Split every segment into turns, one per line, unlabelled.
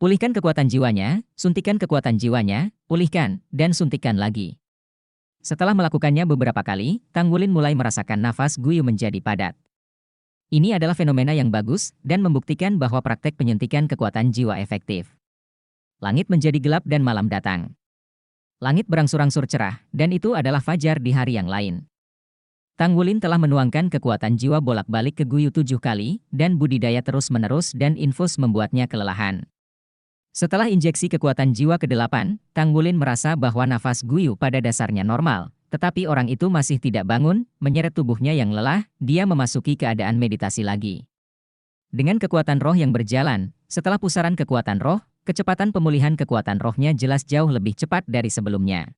Pulihkan kekuatan jiwanya, suntikan kekuatan jiwanya, pulihkan, dan suntikan lagi. Setelah melakukannya beberapa kali, Tanggulin mulai merasakan nafas Guyu menjadi padat. Ini adalah fenomena yang bagus dan membuktikan bahwa praktek penyuntikan kekuatan jiwa efektif. Langit menjadi gelap dan malam datang. Langit berangsur-angsur cerah, dan itu adalah fajar di hari yang lain. Tanggulin telah menuangkan kekuatan jiwa bolak-balik ke Guyu 7 kali, dan budidaya terus-menerus dan infus membuatnya kelelahan. Setelah injeksi kekuatan jiwa ke-8, Tanggulin merasa bahwa nafas Guyu pada dasarnya normal, tetapi orang itu masih tidak bangun, menyeret tubuhnya yang lelah, dia memasuki keadaan meditasi lagi. Dengan kekuatan roh yang berjalan, setelah pusaran kekuatan roh, kecepatan pemulihan kekuatan rohnya jelas jauh lebih cepat dari sebelumnya.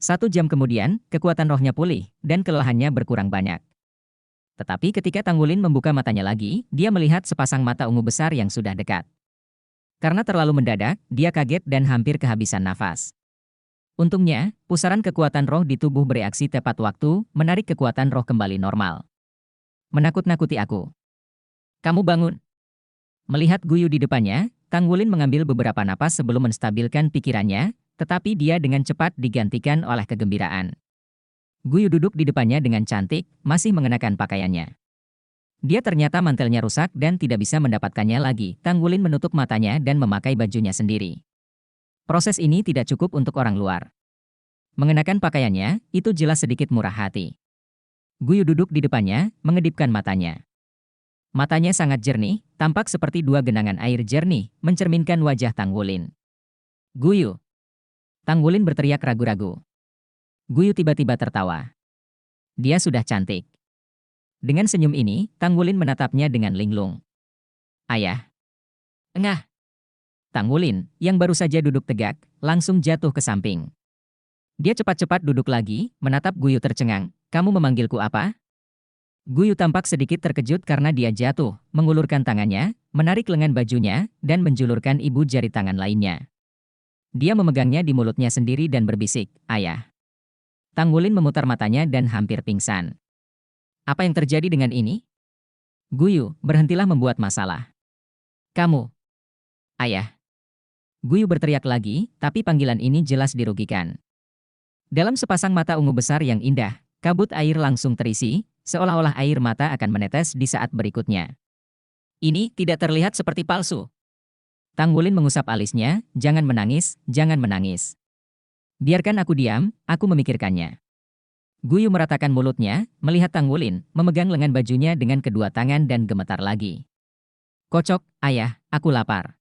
1 jam kemudian, kekuatan rohnya pulih, dan kelelahannya berkurang banyak. Tetapi ketika Tanggulin membuka matanya lagi, dia melihat sepasang mata ungu besar yang sudah dekat. Karena terlalu mendadak, dia kaget dan hampir kehabisan nafas. Untungnya, pusaran kekuatan roh di tubuh bereaksi tepat waktu, menarik kekuatan roh kembali normal. Menakut-nakuti aku. Kamu bangun. Melihat Guyu di depannya, Tanggulin mengambil beberapa napas sebelum menstabilkan pikirannya, tetapi dia dengan cepat digantikan oleh kegembiraan. Guyu duduk di depannya dengan cantik, masih mengenakan pakaiannya. Dia ternyata mantelnya rusak dan tidak bisa mendapatkannya lagi. Tanggulin menutup matanya dan memakai bajunya sendiri. Proses ini tidak cukup untuk orang luar. Mengenakan pakaiannya, itu jelas sedikit murah hati. Guyu duduk di depannya, mengedipkan matanya. Matanya sangat jernih, tampak seperti 2 genangan air jernih, mencerminkan wajah Tanggulin. Guyu! Tanggulin berteriak ragu-ragu. Guyu tiba-tiba tertawa. Dia sudah cantik. Dengan senyum ini, Tanggulin menatapnya dengan linglung. Ayah. Engah. Tanggulin, yang baru saja duduk tegak, langsung jatuh ke samping. Dia cepat-cepat duduk lagi, menatap Guyu tercengang. Kamu memanggilku apa? Guyu tampak sedikit terkejut karena dia jatuh, mengulurkan tangannya, menarik lengan bajunya, dan menjulurkan ibu jari tangan lainnya. Dia memegangnya di mulutnya sendiri dan berbisik, Ayah. Tanggulin memutar matanya dan hampir pingsan. Apa yang terjadi dengan ini? Guyu, berhentilah membuat masalah. Kamu. Ayah. Guyu berteriak lagi, tapi panggilan ini jelas dirugikan. Dalam sepasang mata ungu besar yang indah, kabut air langsung terisi, seolah-olah air mata akan menetes di saat berikutnya. Ini tidak terlihat seperti palsu. Tanggulin mengusap alisnya, jangan menangis, jangan menangis. Biarkan aku diam, aku memikirkannya. Guyu meratakan mulutnya, melihat Tanggulin, memegang lengan bajunya dengan kedua tangan dan gemetar lagi. Kocok, ayah, aku lapar.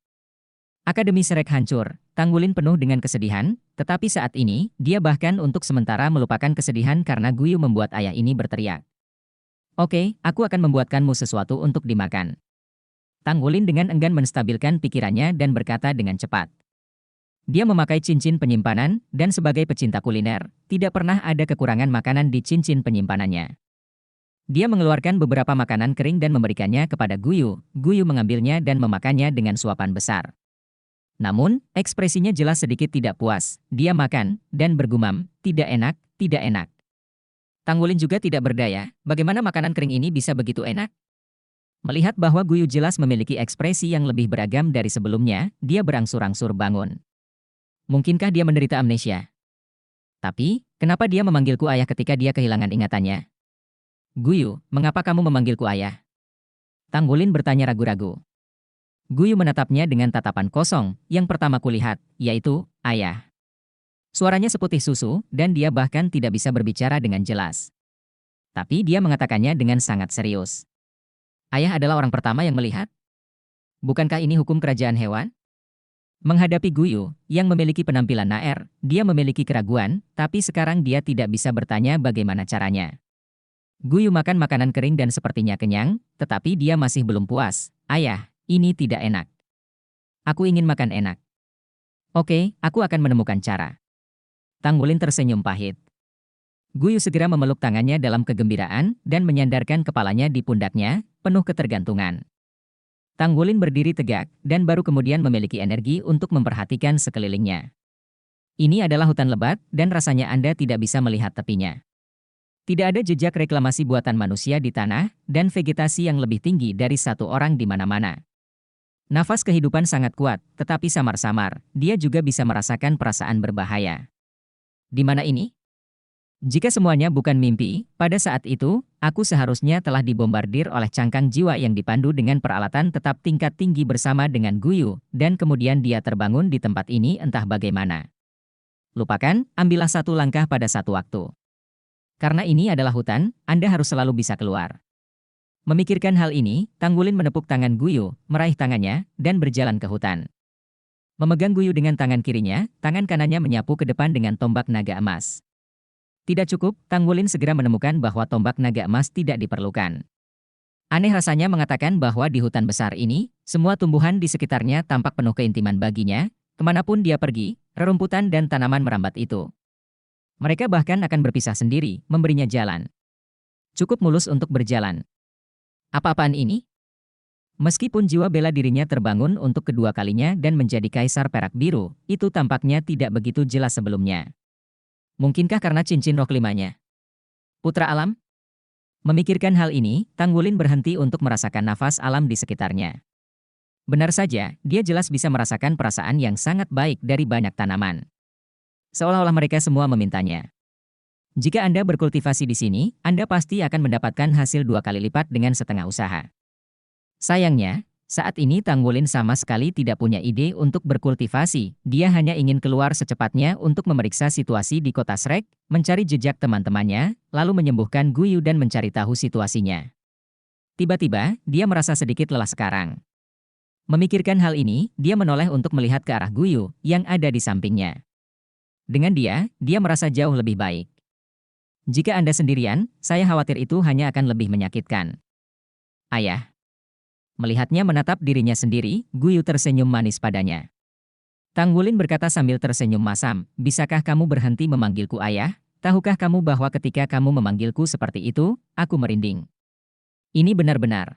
Akademi Shrek hancur, Tanggulin penuh dengan kesedihan, tetapi saat ini, dia bahkan untuk sementara melupakan kesedihan karena Guyu membuat ayah ini berteriak. Oke, aku akan membuatkanmu sesuatu untuk dimakan. Tanggulin dengan enggan menstabilkan pikirannya dan berkata dengan cepat. Dia memakai cincin penyimpanan, dan sebagai pecinta kuliner, tidak pernah ada kekurangan makanan di cincin penyimpanannya. Dia mengeluarkan beberapa makanan kering dan memberikannya kepada Guyu. Guyu mengambilnya dan memakannya dengan suapan besar. Namun, ekspresinya jelas sedikit tidak puas. Dia makan, dan bergumam, tidak enak, tidak enak. Tanggulin juga tidak berdaya, bagaimana makanan kering ini bisa begitu enak? Melihat bahwa Guyu jelas memiliki ekspresi yang lebih beragam dari sebelumnya, dia berangsur-angsur bangun. Mungkinkah dia menderita amnesia? Tapi, kenapa dia memanggilku ayah ketika dia kehilangan ingatannya? Guyu, mengapa kamu memanggilku ayah? Tanggulin bertanya ragu-ragu. Guyu menatapnya dengan tatapan kosong, yang pertama kulihat, yaitu, ayah. Suaranya seputih susu, dan dia bahkan tidak bisa berbicara dengan jelas. Tapi dia mengatakannya dengan sangat serius. Ayah adalah orang pertama yang melihat? Bukankah ini hukum kerajaan hewan? Menghadapi Guyu, yang memiliki penampilan naer, dia memiliki keraguan, tapi sekarang dia tidak bisa bertanya bagaimana caranya. Guyu makan makanan kering dan sepertinya kenyang, tetapi dia masih belum puas. Ayah, ini tidak enak. Aku ingin makan enak. Oke, aku akan menemukan cara. Tanggulin tersenyum pahit. Guyu segera memeluk tangannya dalam kegembiraan dan menyandarkan kepalanya di pundaknya, penuh ketergantungan. Tanggulin berdiri tegak, dan baru kemudian memiliki energi untuk memperhatikan sekelilingnya. Ini adalah hutan lebat, dan rasanya Anda tidak bisa melihat tepinya. Tidak ada jejak reklamasi buatan manusia di tanah, dan vegetasi yang lebih tinggi dari satu orang di mana-mana. Nafas kehidupan sangat kuat, tetapi samar-samar, dia juga bisa merasakan perasaan berbahaya. Di mana ini? Jika semuanya bukan mimpi, pada saat itu, aku seharusnya telah dibombardir oleh cangkang jiwa yang dipandu dengan peralatan tetap tingkat tinggi bersama dengan Guyu, dan kemudian dia terbangun di tempat ini entah bagaimana. Lupakan, ambillah satu langkah pada satu waktu. Karena ini adalah hutan, Anda harus selalu bisa keluar. Memikirkan hal ini, Tanggulin menepuk tangan Guyu, meraih tangannya, dan berjalan ke hutan. Memegang Guyu dengan tangan kirinya, tangan kanannya menyapu ke depan dengan tombak naga emas. Tidak cukup, Tanggulin segera menemukan bahwa tombak naga emas tidak diperlukan. Aneh rasanya mengatakan bahwa di hutan besar ini, semua tumbuhan di sekitarnya tampak penuh keintiman baginya, kemanapun dia pergi, rerumputan dan tanaman merambat itu. Mereka bahkan akan berpisah sendiri, memberinya jalan. Cukup mulus untuk berjalan. Apa-apaan ini? Meskipun jiwa bela dirinya terbangun untuk kedua kalinya dan menjadi kaisar perak biru, itu tampaknya tidak begitu jelas sebelumnya. Mungkinkah karena cincin roh kelimanya? Putra alam? Memikirkan hal ini, Tanggulin berhenti untuk merasakan nafas alam di sekitarnya. Benar saja, dia jelas bisa merasakan perasaan yang sangat baik dari banyak tanaman. Seolah-olah mereka semua memintanya. Jika Anda berkultivasi di sini, Anda pasti akan mendapatkan hasil 2 kali lipat dengan setengah usaha. Sayangnya, saat ini Tanggulin sama sekali tidak punya ide untuk berkultivasi. Dia hanya ingin keluar secepatnya untuk memeriksa situasi di kota Shrek, mencari jejak teman-temannya, lalu menyembuhkan Guyu dan mencari tahu situasinya. Tiba-tiba, dia merasa sedikit lelah sekarang. Memikirkan hal ini, dia menoleh untuk melihat ke arah Guyu yang ada di sampingnya. Dengan dia merasa jauh lebih baik. Jika Anda sendirian, saya khawatir itu hanya akan lebih menyakitkan. Ayah. Melihatnya menatap dirinya sendiri, Guyu tersenyum manis padanya. Tanggulin berkata sambil tersenyum masam, bisakah kamu berhenti memanggilku ayah? Tahukah kamu bahwa ketika kamu memanggilku seperti itu, aku merinding. Ini benar-benar.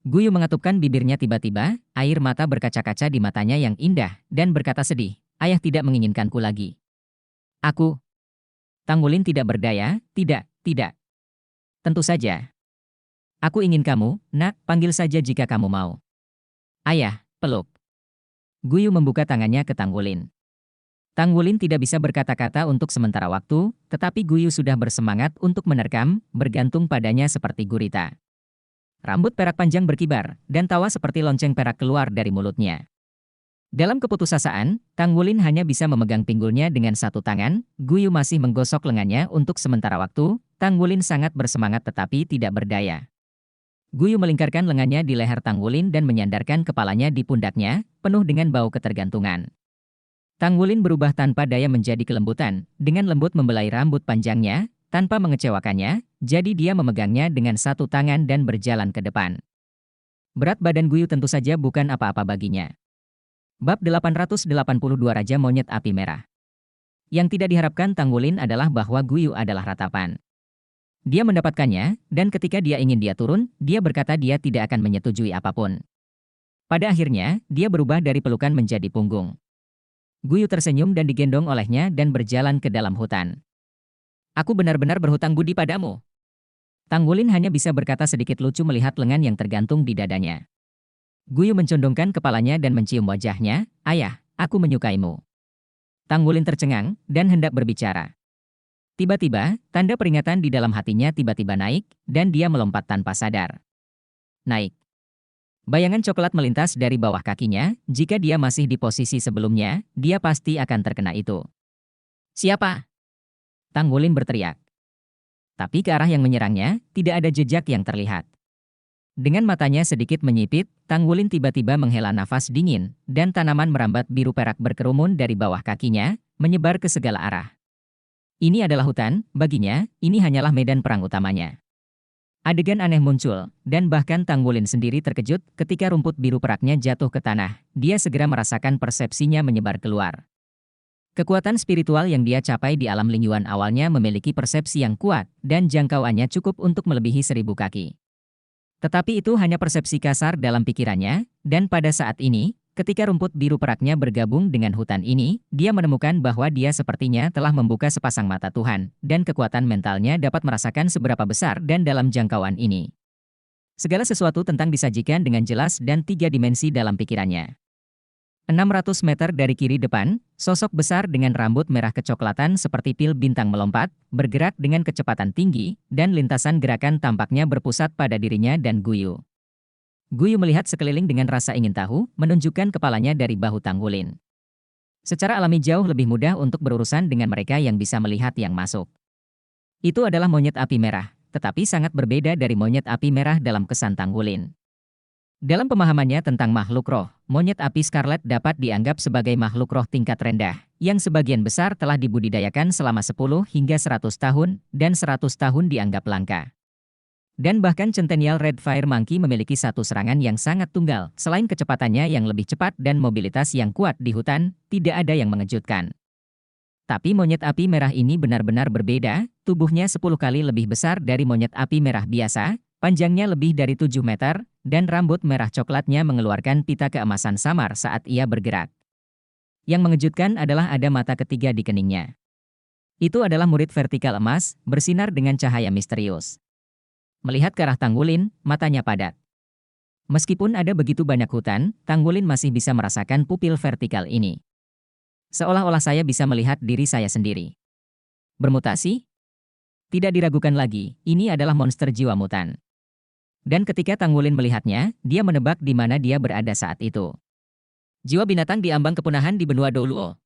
Guyu mengatupkan bibirnya tiba-tiba, air mata berkaca-kaca di matanya yang indah, dan berkata sedih, ayah tidak menginginkanku lagi. Aku. Tanggulin tidak berdaya, tidak. Tentu saja. Aku ingin kamu, nak, panggil saja jika kamu mau. Ayah, peluk. Guyu membuka tangannya ke Tanggulin. Tanggulin tidak bisa berkata-kata untuk sementara waktu, tetapi Guyu sudah bersemangat untuk menerkam, bergantung padanya seperti gurita. Rambut perak panjang berkibar, dan tawa seperti lonceng perak keluar dari mulutnya. Dalam keputusasaan, Tanggulin hanya bisa memegang pinggulnya dengan satu tangan, Guyu masih menggosok lengannya untuk sementara waktu, Tanggulin sangat bersemangat tetapi tidak berdaya. Guyu melingkarkan lengannya di leher Tanggulin dan menyandarkan kepalanya di pundaknya, penuh dengan bau ketergantungan. Tanggulin berubah tanpa daya menjadi kelembutan, dengan lembut membelai rambut panjangnya, tanpa mengecewakannya, jadi dia memegangnya dengan satu tangan dan berjalan ke depan. Berat badan Guyu tentu saja bukan apa-apa baginya. Bab 882 Raja Monyet Api Merah. Yang tidak diharapkan Tanggulin adalah bahwa Guyu adalah ratapan. Dia mendapatkannya, dan ketika dia ingin dia turun, dia berkata dia tidak akan menyetujui apapun. Pada akhirnya, dia berubah dari pelukan menjadi punggung. Guyu tersenyum dan digendong olehnya dan berjalan ke dalam hutan. Aku benar-benar berhutang budi padamu. Tanggulin hanya bisa berkata sedikit lucu melihat lengan yang tergantung di dadanya. Guyu mencondongkan kepalanya dan mencium wajahnya, ayah, aku menyukaimu. Tanggulin tercengang, dan hendak berbicara. Tiba-tiba, tanda peringatan di dalam hatinya tiba-tiba naik, dan dia melompat tanpa sadar. Naik. Bayangan coklat melintas dari bawah kakinya, jika dia masih di posisi sebelumnya, dia pasti akan terkena itu. Siapa? Tanggulin berteriak. Tapi ke arah yang menyerangnya, tidak ada jejak yang terlihat. Dengan matanya sedikit menyipit, Tanggulin tiba-tiba menghela nafas dingin, dan tanaman merambat biru perak berkerumun dari bawah kakinya, menyebar ke segala arah. Ini adalah hutan, baginya, ini hanyalah medan perang utamanya. Adegan aneh muncul, dan bahkan Tanggulin sendiri terkejut ketika rumput biru peraknya jatuh ke tanah, dia segera merasakan persepsinya menyebar keluar. Kekuatan spiritual yang dia capai di alam Lingyuan awalnya memiliki persepsi yang kuat, dan jangkauannya cukup untuk melebihi 1000 kaki. Tetapi itu hanya persepsi kasar dalam pikirannya, dan pada saat ini, ketika rumput biru peraknya bergabung dengan hutan ini, dia menemukan bahwa dia sepertinya telah membuka sepasang mata Tuhan, dan kekuatan mentalnya dapat merasakan seberapa besar dan dalam jangkauan ini. Segala sesuatu tentang disajikan dengan jelas dan 3 dimensi dalam pikirannya. 600 meter dari kiri depan, sosok besar dengan rambut merah kecoklatan seperti pil bintang melompat, bergerak dengan kecepatan tinggi, dan lintasan gerakan tampaknya berpusat pada dirinya dan Guyu. Guyu melihat sekeliling dengan rasa ingin tahu, menunjukkan kepalanya dari bahu Tanggulin. Secara alami jauh lebih mudah untuk berurusan dengan mereka yang bisa melihat yang masuk. Itu adalah monyet api merah, tetapi sangat berbeda dari monyet api merah dalam kesan Tanggulin. Dalam pemahamannya tentang makhluk roh, monyet api Scarlet dapat dianggap sebagai makhluk roh tingkat rendah, yang sebagian besar telah dibudidayakan selama 10 hingga 100 tahun, dan 100 tahun dianggap langka. Dan bahkan Centennial Red Fire Monkey memiliki satu serangan yang sangat tunggal, selain kecepatannya yang lebih cepat dan mobilitas yang kuat di hutan, tidak ada yang mengejutkan. Tapi monyet api merah ini benar-benar berbeda, tubuhnya 10 kali lebih besar dari monyet api merah biasa, panjangnya lebih dari 7 meter, dan rambut merah coklatnya mengeluarkan pita keemasan samar saat ia bergerak. Yang mengejutkan adalah ada mata ketiga di keningnya. Itu adalah murid vertikal emas, bersinar dengan cahaya misterius. Melihat ke arah Tanggulin, matanya padat. Meskipun ada begitu banyak hutan, Tanggulin masih bisa merasakan pupil vertikal ini. Seolah-olah saya bisa melihat diri saya sendiri. Bermutasi? Tidak diragukan lagi, ini adalah monster jiwa mutan. Dan ketika Tanggulin melihatnya, dia menebak di mana dia berada saat itu. Jiwa binatang diambang kepunahan di benua Douluo.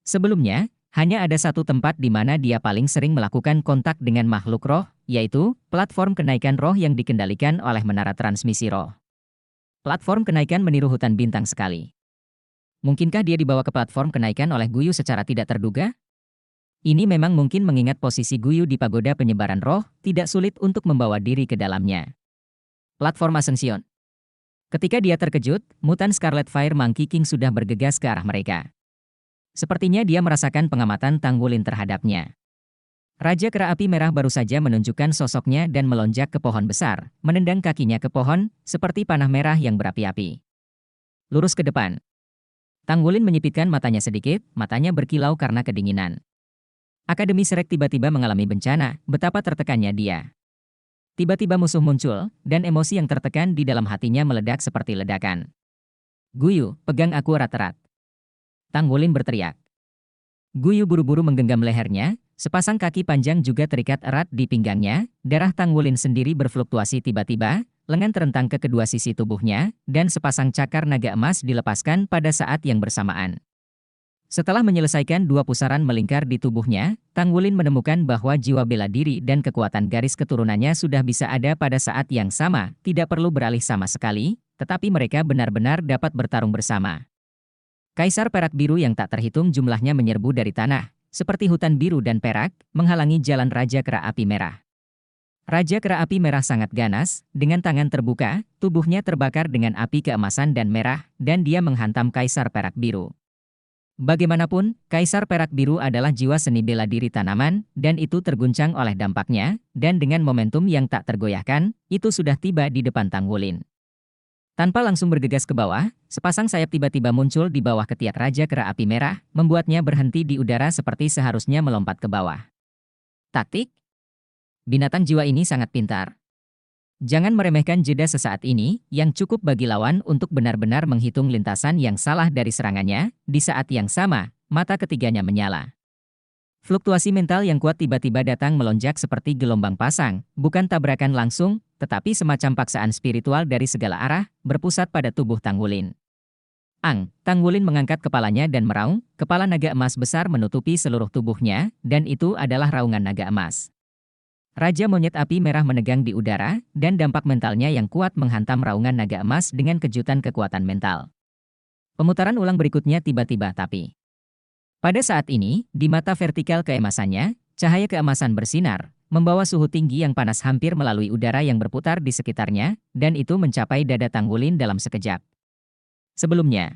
Sebelumnya, hanya ada satu tempat di mana dia paling sering melakukan kontak dengan makhluk roh, yaitu platform kenaikan roh yang dikendalikan oleh menara transmisi roh. Platform kenaikan meniru hutan bintang sekali. Mungkinkah dia dibawa ke platform kenaikan oleh Guyu secara tidak terduga? Ini memang mungkin mengingat posisi Guyu di pagoda penyebaran roh, tidak sulit untuk membawa diri ke dalamnya. Platform Ascension. Ketika dia terkejut, mutan Scarlet Fire Monkey King sudah bergegas ke arah mereka. Sepertinya dia merasakan pengamatan Tanggulin terhadapnya. Raja Kera Api Merah baru saja menunjukkan sosoknya dan melonjak ke pohon besar, menendang kakinya ke pohon, seperti panah merah yang berapi-api. Lurus ke depan. Tanggulin menyipitkan matanya sedikit, matanya berkilau karena kedinginan. Akademi Shrek tiba-tiba mengalami bencana, betapa tertekannya dia. Tiba-tiba musuh muncul, dan emosi yang tertekan di dalam hatinya meledak seperti ledakan. Guyu, pegang aku erat-erat. Tanggulin berteriak. Guyu buru-buru menggenggam lehernya, sepasang kaki panjang juga terikat erat di pinggangnya, darah Tanggulin sendiri berfluktuasi tiba-tiba, lengan terentang ke kedua sisi tubuhnya, dan sepasang cakar naga emas dilepaskan pada saat yang bersamaan. Setelah menyelesaikan 2 pusaran melingkar di tubuhnya, Tanggulin menemukan bahwa jiwa bela diri dan kekuatan garis keturunannya sudah bisa ada pada saat yang sama, tidak perlu beralih sama sekali, tetapi mereka benar-benar dapat bertarung bersama. Kaisar Perak Biru yang tak terhitung jumlahnya menyerbu dari tanah, seperti hutan biru dan perak, menghalangi jalan Raja Kera Api Merah. Raja Kera Api Merah sangat ganas, dengan tangan terbuka, tubuhnya terbakar dengan api keemasan dan merah, dan dia menghantam Kaisar Perak Biru. Bagaimanapun, Kaisar Perak Biru adalah jiwa seni bela diri tanaman, dan itu terguncang oleh dampaknya, dan dengan momentum yang tak tergoyahkan, itu sudah tiba di depan Tanggulin. Tanpa langsung bergegas ke bawah, sepasang sayap tiba-tiba muncul di bawah ketiak Raja Kera Api Merah, membuatnya berhenti di udara seperti seharusnya melompat ke bawah. Taktik? Binatang jiwa ini sangat pintar. Jangan meremehkan jeda sesaat ini, yang cukup bagi lawan untuk benar-benar menghitung lintasan yang salah dari serangannya. Di saat yang sama, mata ketiganya menyala. Fluktuasi mental yang kuat tiba-tiba datang melonjak seperti gelombang pasang, bukan tabrakan langsung, tetapi semacam paksaan spiritual dari segala arah, berpusat pada tubuh Tanggulin. Tanggulin mengangkat kepalanya dan meraung, kepala naga emas besar menutupi seluruh tubuhnya, dan itu adalah raungan naga emas. Raja Monyet Api Merah menegang di udara, dan dampak mentalnya yang kuat menghantam raungan naga emas dengan kejutan kekuatan mental. Pemutaran ulang berikutnya tiba-tiba tapi. Pada saat ini, di mata vertikal keemasannya, cahaya keemasan bersinar, membawa suhu tinggi yang panas hampir melalui udara yang berputar di sekitarnya, dan itu mencapai dada Tanggulin dalam sekejap. Sebelumnya,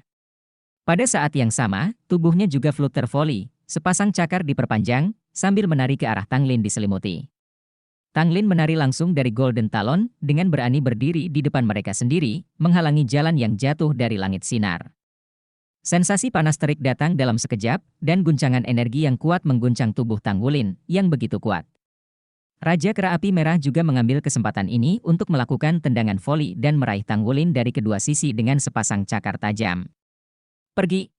pada saat yang sama, tubuhnya juga flutter volley, sepasang cakar diperpanjang, sambil menari ke arah Tanglin diselimuti. Tanglin menari langsung dari Golden Talon, dengan berani berdiri di depan mereka sendiri, menghalangi jalan yang jatuh dari langit sinar. Sensasi panas terik datang dalam sekejap, dan guncangan energi yang kuat mengguncang tubuh Tanggulin, yang begitu kuat. Raja Kera Api Merah juga mengambil kesempatan ini untuk melakukan tendangan voli dan meraih Tanggulin dari kedua sisi dengan sepasang cakar tajam. Pergi!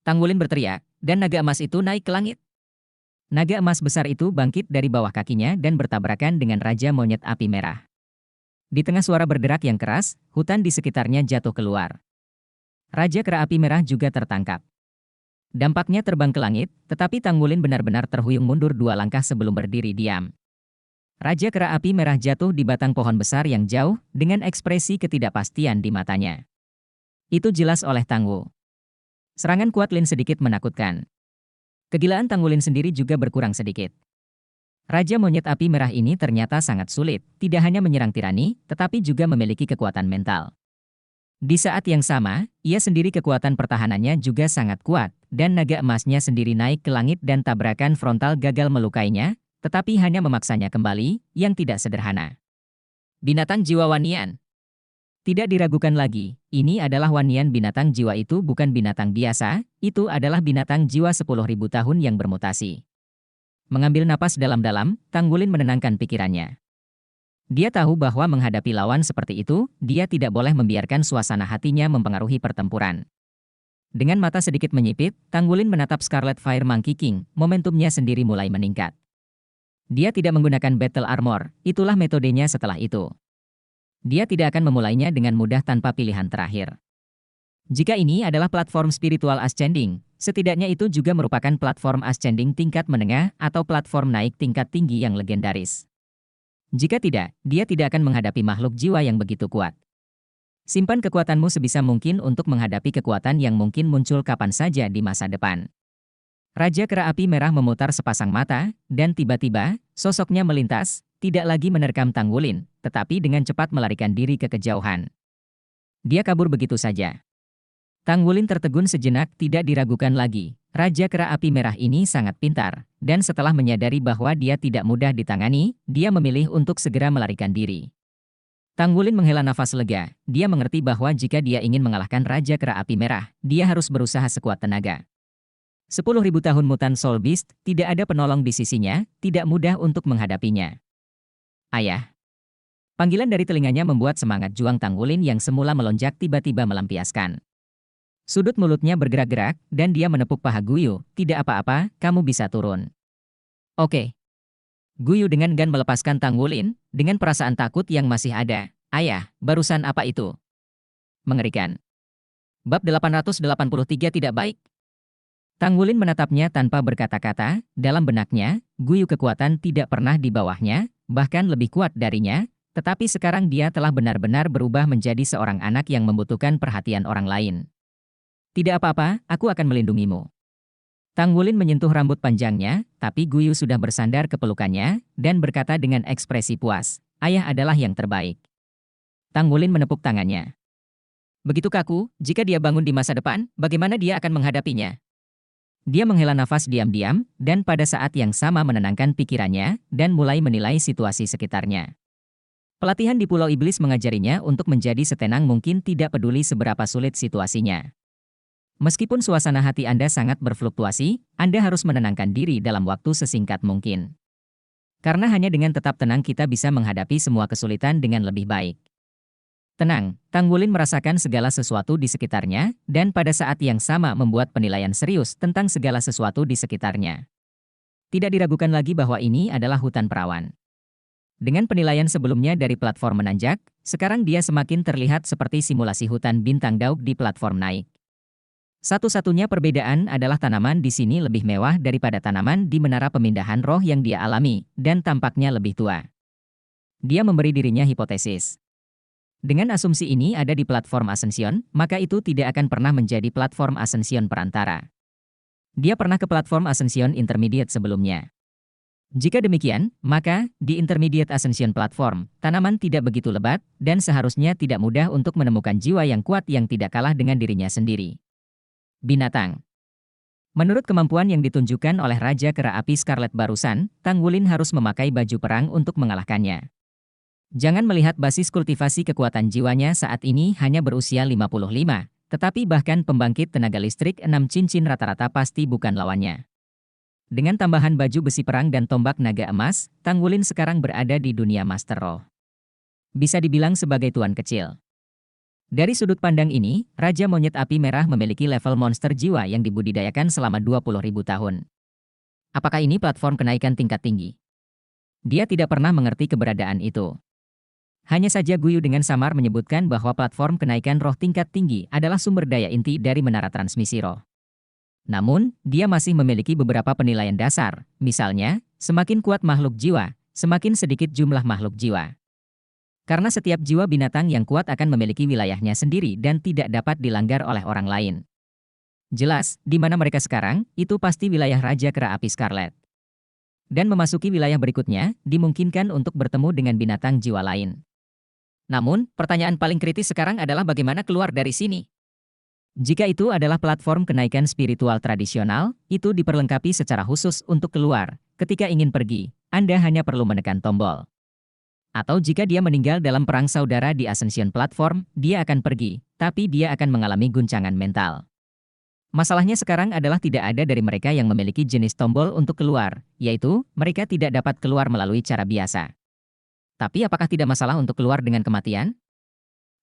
Tanggulin berteriak, dan naga emas itu naik ke langit. Naga emas besar itu bangkit dari bawah kakinya dan bertabrakan dengan Raja Monyet Api Merah. Di tengah suara berderak yang keras, hutan di sekitarnya jatuh keluar. Raja Kera Api Merah juga tertangkap. Dampaknya terbang ke langit, tetapi Tanggulin benar-benar terhuyung mundur 2 langkah sebelum berdiri diam. Raja Kera Api Merah jatuh di batang pohon besar yang jauh, dengan ekspresi ketidakpastian di matanya. Itu jelas oleh Tangwu. Serangan kuat Lin sedikit menakutkan. Kegilaan Tanggulin sendiri juga berkurang sedikit. Raja Monyet Api Merah ini ternyata sangat sulit, tidak hanya menyerang tirani, tetapi juga memiliki kekuatan mental. Di saat yang sama, ia sendiri kekuatan pertahanannya juga sangat kuat, dan naga emasnya sendiri naik ke langit dan tabrakan frontal gagal melukainya, tetapi hanya memaksanya kembali, yang tidak sederhana. Binatang jiwa Wanian. Tidak diragukan lagi, ini adalah Wanian. Binatang jiwa itu bukan binatang biasa, itu adalah binatang jiwa 10.000 tahun yang bermutasi. Mengambil napas dalam-dalam, Tanggulin menenangkan pikirannya. Dia tahu bahwa menghadapi lawan seperti itu, dia tidak boleh membiarkan suasana hatinya mempengaruhi pertempuran. Dengan mata sedikit menyipit, Tanggulin menatap Scarlet Fire Monkey King, momentumnya sendiri mulai meningkat. Dia tidak menggunakan battle armor, itulah metodenya setelah itu. Dia tidak akan memulainya dengan mudah tanpa pilihan terakhir. Jika ini adalah platform spiritual ascending, setidaknya itu juga merupakan platform ascending tingkat menengah atau platform naik tingkat tinggi yang legendaris. Jika tidak, dia tidak akan menghadapi makhluk jiwa yang begitu kuat. Simpan kekuatanmu sebisa mungkin untuk menghadapi kekuatan yang mungkin muncul kapan saja di masa depan. Raja Kera Api Merah memutar sepasang mata, dan tiba-tiba, sosoknya melintas, tidak lagi menerkam Tanggulin, tetapi dengan cepat melarikan diri ke kejauhan. Dia kabur begitu saja. Tanggulin tertegun sejenak, tidak diragukan lagi. Raja Kera Api Merah ini sangat pintar, dan setelah menyadari bahwa dia tidak mudah ditangani, dia memilih untuk segera melarikan diri. Tanggulin menghela nafas lega, dia mengerti bahwa jika dia ingin mengalahkan Raja Kera Api Merah, dia harus berusaha sekuat tenaga. 10.000 tahun mutan Soul Beast, tidak ada penolong di sisinya, tidak mudah untuk menghadapinya. Ayah. Panggilan dari telinganya membuat semangat juang Tanggulin yang semula melonjak tiba-tiba melampiaskan. Sudut mulutnya bergerak-gerak, dan dia menepuk paha Guyu. Tidak apa-apa, kamu bisa turun. Oke. Guyu dengan enggan melepaskan Tanggulin, dengan perasaan takut yang masih ada. Ayah, barusan apa itu? Mengerikan. Bab 883 tidak baik. Tanggulin menatapnya tanpa berkata-kata, dalam benaknya, Guyu kekuatan tidak pernah di bawahnya, bahkan lebih kuat darinya, tetapi sekarang dia telah benar-benar berubah menjadi seorang anak yang membutuhkan perhatian orang lain. Tidak apa-apa, aku akan melindungimu. Tanggulin menyentuh rambut panjangnya, tapi Guyu sudah bersandar ke pelukannya, dan berkata dengan ekspresi puas, ayah adalah yang terbaik. Tanggulin menepuk tangannya. Begitu kaku, jika dia bangun di masa depan, bagaimana dia akan menghadapinya? Dia menghela nafas diam-diam, dan pada saat yang sama menenangkan pikirannya, dan mulai menilai situasi sekitarnya. Pelatihan di Pulau Iblis mengajarinya untuk menjadi setenang mungkin, tidak peduli seberapa sulit situasinya. Meskipun suasana hati Anda sangat berfluktuasi, Anda harus menenangkan diri dalam waktu sesingkat mungkin. Karena hanya dengan tetap tenang kita bisa menghadapi semua kesulitan dengan lebih baik. Tenang, Tanggulin merasakan segala sesuatu di sekitarnya, dan pada saat yang sama membuat penilaian serius tentang segala sesuatu di sekitarnya. Tidak diragukan lagi bahwa ini adalah hutan perawan. Dengan penilaian sebelumnya dari platform menanjak, sekarang dia semakin terlihat seperti simulasi hutan bintang Dauk di platform naik. Satu-satunya perbedaan adalah tanaman di sini lebih mewah daripada tanaman di menara pemindahan roh yang dia alami, dan tampaknya lebih tua. Dia memberi dirinya hipotesis. Dengan asumsi ini ada di platform Ascension, maka itu tidak akan pernah menjadi platform Ascension perantara. Dia pernah ke platform Ascension Intermediate sebelumnya. Jika demikian, maka di Intermediate Ascension Platform, tanaman tidak begitu lebat, dan seharusnya tidak mudah untuk menemukan jiwa yang kuat yang tidak kalah dengan dirinya sendiri. Binatang. Menurut kemampuan yang ditunjukkan oleh Raja Kera Api Scarlet barusan, Tanggulin harus memakai baju perang untuk mengalahkannya. Jangan melihat basis kultivasi kekuatan jiwanya saat ini hanya berusia 55, tetapi bahkan pembangkit tenaga listrik 6 cincin rata-rata pasti bukan lawannya. Dengan tambahan baju besi perang dan tombak naga emas, Tang Wulin sekarang berada di dunia Master Roh. Bisa dibilang sebagai tuan kecil. Dari sudut pandang ini, Raja Monyet Api Merah memiliki level monster jiwa yang dibudidayakan selama 20.000 tahun. Apakah ini platform kenaikan tingkat tinggi? Dia tidak pernah mengerti keberadaan itu. Hanya saja Guyu dengan samar menyebutkan bahwa platform kenaikan roh tingkat tinggi adalah sumber daya inti dari menara transmisi roh. Namun, dia masih memiliki beberapa penilaian dasar, misalnya, semakin kuat makhluk jiwa, semakin sedikit jumlah makhluk jiwa. Karena setiap jiwa binatang yang kuat akan memiliki wilayahnya sendiri dan tidak dapat dilanggar oleh orang lain. Jelas, di mana mereka sekarang, itu pasti wilayah Raja Kera Api Scarlet. Dan memasuki wilayah berikutnya, dimungkinkan untuk bertemu dengan binatang jiwa lain. Namun, pertanyaan paling kritis sekarang adalah bagaimana keluar dari sini. Jika itu adalah platform kenaikan spiritual tradisional, itu diperlengkapi secara khusus untuk keluar. Ketika ingin pergi, Anda hanya perlu menekan tombol. Atau jika dia meninggal dalam perang saudara di Ascension Platform, dia akan pergi, tapi dia akan mengalami guncangan mental. Masalahnya sekarang adalah tidak ada dari mereka yang memiliki jenis tombol untuk keluar, yaitu, mereka tidak dapat keluar melalui cara biasa. Tapi apakah tidak masalah untuk keluar dengan kematian?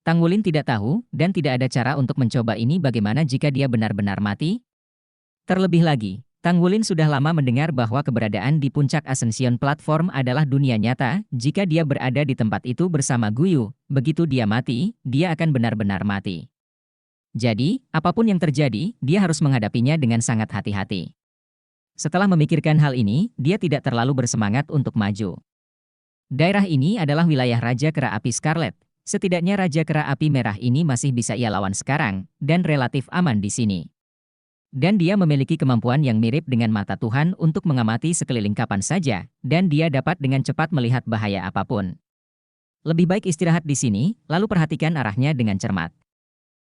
Tang Wulin tidak tahu, dan tidak ada cara untuk mencoba ini bagaimana jika dia benar-benar mati? Terlebih lagi, Tang Wulin sudah lama mendengar bahwa keberadaan di puncak Ascension Platform adalah dunia nyata. Jika dia berada di tempat itu bersama Guyu, begitu dia mati, dia akan benar-benar mati. Jadi, apapun yang terjadi, dia harus menghadapinya dengan sangat hati-hati. Setelah memikirkan hal ini, dia tidak terlalu bersemangat untuk maju. Daerah ini adalah wilayah Raja Kera Api Scarlet. Setidaknya Raja Kera Api Merah ini masih bisa ia lawan sekarang, dan relatif aman di sini. Dan dia memiliki kemampuan yang mirip dengan mata Tuhan untuk mengamati sekeliling kapan saja, dan dia dapat dengan cepat melihat bahaya apapun. Lebih baik istirahat di sini, lalu perhatikan arahnya dengan cermat.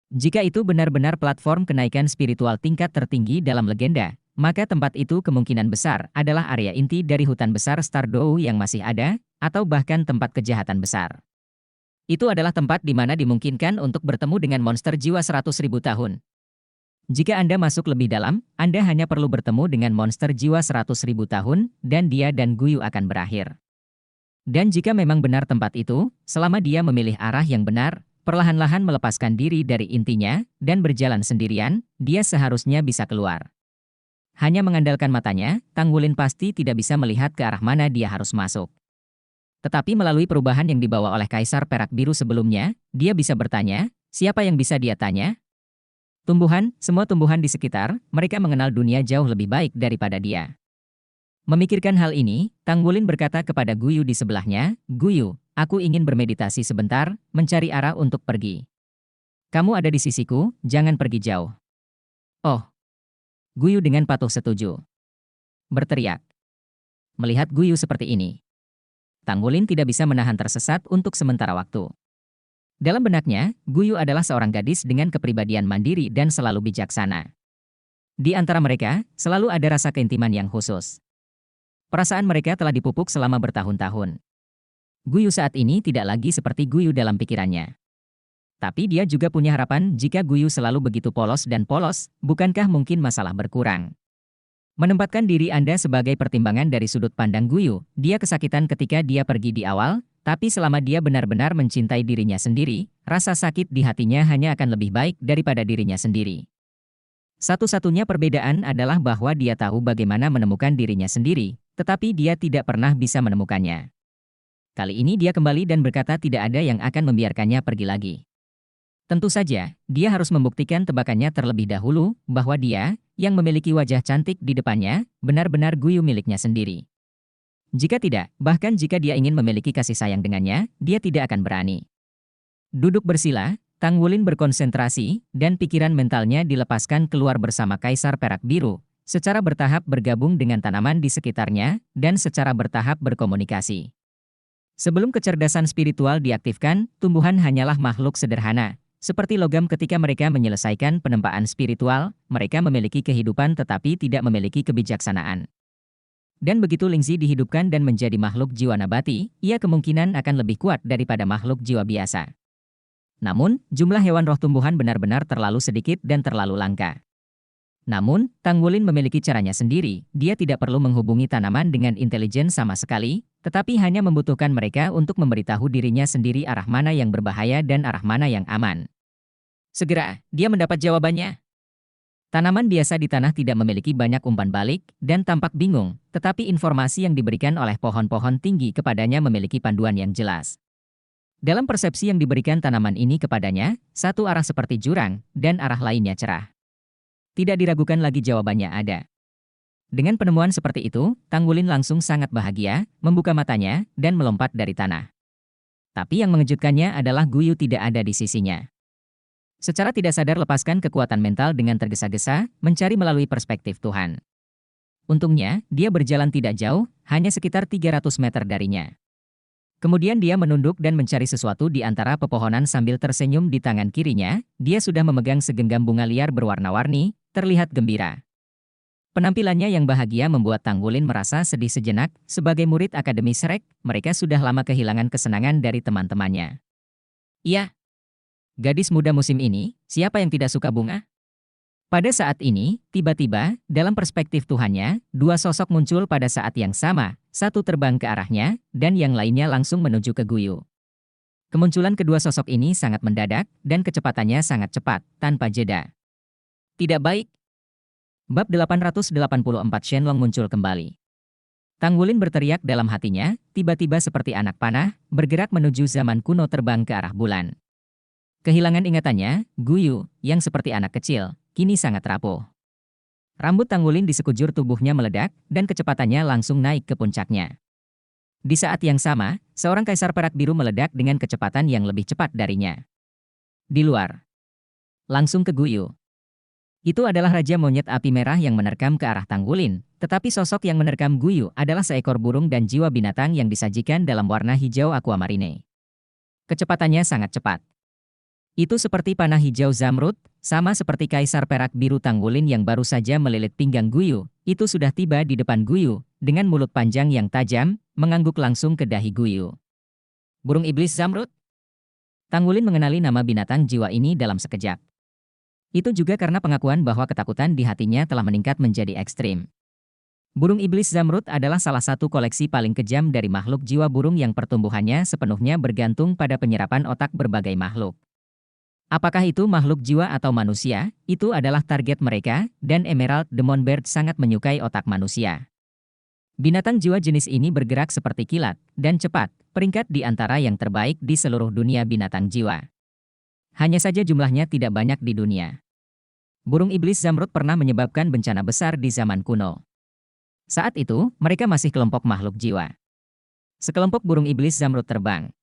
Jika itu benar-benar platform kenaikan spiritual tingkat tertinggi dalam legenda, maka tempat itu kemungkinan besar adalah area inti dari hutan besar Stardow yang masih ada, atau bahkan tempat kejahatan besar. Itu adalah tempat di mana dimungkinkan untuk bertemu dengan monster jiwa 100.000 tahun. Jika Anda masuk lebih dalam, Anda hanya perlu bertemu dengan monster jiwa 100.000 tahun, dan dia dan Guyu akan berakhir. Dan jika memang benar tempat itu, selama dia memilih arah yang benar, perlahan-lahan melepaskan diri dari intinya, dan berjalan sendirian, dia seharusnya bisa keluar. Hanya mengandalkan matanya, Tang Wulin pasti tidak bisa melihat ke arah mana dia harus masuk. Tetapi melalui perubahan yang dibawa oleh Kaisar Perak Biru sebelumnya, dia bisa bertanya, siapa yang bisa dia tanya? Tumbuhan, semua tumbuhan di sekitar, mereka mengenal dunia jauh lebih baik daripada dia. Memikirkan hal ini, Tang Wulin berkata kepada Guyu di sebelahnya, Guyu, aku ingin bermeditasi sebentar, mencari arah untuk pergi. Kamu ada di sisiku, jangan pergi jauh. Oh. Guyu dengan patuh setuju. Berteriak. Melihat Guyu seperti ini, Tang Wulin tidak bisa menahan tersesat untuk sementara waktu. Dalam benaknya, Guyu adalah seorang gadis dengan kepribadian mandiri dan selalu bijaksana. Di antara mereka, selalu ada rasa keintiman yang khusus. Perasaan mereka telah dipupuk selama bertahun-tahun. Guyu saat ini tidak lagi seperti Guyu dalam pikirannya. Tapi dia juga punya harapan jika Guyu selalu begitu polos dan polos, bukankah mungkin masalah berkurang? Menempatkan diri Anda sebagai pertimbangan dari sudut pandang Guyu, dia kesakitan ketika dia pergi di awal, tapi selama dia benar-benar mencintai dirinya sendiri, rasa sakit di hatinya hanya akan lebih baik daripada dirinya sendiri. Satu-satunya perbedaan adalah bahwa dia tahu bagaimana menemukan dirinya sendiri, tetapi dia tidak pernah bisa menemukannya. Kali ini dia kembali dan berkata tidak ada yang akan membiarkannya pergi lagi. Tentu saja, dia harus membuktikan tebakannya terlebih dahulu, bahwa dia, yang memiliki wajah cantik di depannya, benar-benar Guyu miliknya sendiri. Jika tidak, bahkan jika dia ingin memiliki kasih sayang dengannya, dia tidak akan berani. Duduk bersila, Tang Wulin berkonsentrasi, dan pikiran mentalnya dilepaskan keluar bersama Kaisar Perak Biru, secara bertahap bergabung dengan tanaman di sekitarnya, dan secara bertahap berkomunikasi. Sebelum kecerdasan spiritual diaktifkan, tumbuhan hanyalah makhluk sederhana. Seperti logam ketika mereka menyelesaikan penempaan spiritual, mereka memiliki kehidupan tetapi tidak memiliki kebijaksanaan. Dan begitu Lingzi dihidupkan dan menjadi makhluk jiwa nabati, ia kemungkinan akan lebih kuat daripada makhluk jiwa biasa. Namun, jumlah hewan roh tumbuhan benar-benar terlalu sedikit dan terlalu langka. Namun, Tang Wulin memiliki caranya sendiri. Dia tidak perlu menghubungi tanaman dengan intelijen sama sekali, tetapi hanya membutuhkan mereka untuk memberitahu dirinya sendiri arah mana yang berbahaya dan arah mana yang aman. Segera, dia mendapat jawabannya. Tanaman biasa di tanah tidak memiliki banyak umpan balik dan tampak bingung, tetapi informasi yang diberikan oleh pohon-pohon tinggi kepadanya memiliki panduan yang jelas. Dalam persepsi yang diberikan tanaman ini kepadanya, satu arah seperti jurang, dan arah lainnya cerah. Tidak diragukan lagi jawabannya ada. Dengan penemuan seperti itu, Tang Wulin langsung sangat bahagia, membuka matanya, dan melompat dari tanah. Tapi yang mengejutkannya adalah Guyu tidak ada di sisinya. Secara tidak sadar lepaskan kekuatan mental dengan tergesa-gesa, mencari melalui perspektif Tuhan. Untungnya, dia berjalan tidak jauh, hanya sekitar 300 meter darinya. Kemudian dia menunduk dan mencari sesuatu di antara pepohonan sambil tersenyum di tangan kirinya, dia sudah memegang segenggam bunga liar berwarna-warni, terlihat gembira. Penampilannya yang bahagia membuat Tang Wulin merasa sedih sejenak, sebagai murid Akademi Shrek, mereka sudah lama kehilangan kesenangan dari teman-temannya. Iya, gadis muda musim ini, siapa yang tidak suka bunga? Pada saat ini, tiba-tiba, dalam perspektif Tuhannya, dua sosok muncul pada saat yang sama, satu terbang ke arahnya, dan yang lainnya langsung menuju ke Guyu. Kemunculan kedua sosok ini sangat mendadak, dan kecepatannya sangat cepat, tanpa jeda. Tidak baik. Bab 884 Shenlong muncul kembali. Tang Wulin berteriak dalam hatinya, tiba-tiba seperti anak panah, bergerak menuju zaman kuno terbang ke arah bulan. Kehilangan ingatannya, Guyu, yang seperti anak kecil, kini sangat rapuh. Rambut Tang Wulin di sekujur tubuhnya meledak, dan kecepatannya langsung naik ke puncaknya. Di saat yang sama, seorang kaisar perak biru meledak dengan kecepatan yang lebih cepat darinya. Di luar. Langsung ke Guyu. Itu adalah Raja Monyet Api Merah yang menerkam ke arah Tang Wulin, tetapi sosok yang menerkam Guyu adalah seekor burung dan jiwa binatang yang disajikan dalam warna hijau aquamarine. Kecepatannya sangat cepat. Itu seperti panah hijau zamrud, sama seperti kaisar perak biru Tang Wulin yang baru saja melilit pinggang Guyu, itu sudah tiba di depan Guyu, dengan mulut panjang yang tajam, mengangguk langsung ke dahi Guyu. Burung iblis zamrud? Tang Wulin mengenali nama binatang jiwa ini dalam sekejap. Itu juga karena pengakuan bahwa ketakutan di hatinya telah meningkat menjadi ekstrim. Burung iblis zamrud adalah salah satu koleksi paling kejam dari makhluk jiwa burung yang pertumbuhannya sepenuhnya bergantung pada penyerapan otak berbagai makhluk. Apakah itu makhluk jiwa atau manusia, itu adalah target mereka, dan Emerald Demon Bird sangat menyukai otak manusia. Binatang jiwa jenis ini bergerak seperti kilat, dan cepat, peringkat di antara yang terbaik di seluruh dunia binatang jiwa. Hanya saja jumlahnya tidak banyak di dunia. Burung iblis zamrud pernah menyebabkan bencana besar di zaman kuno. Saat itu, mereka masih kelompok makhluk jiwa. Sekelompok burung iblis zamrud terbang.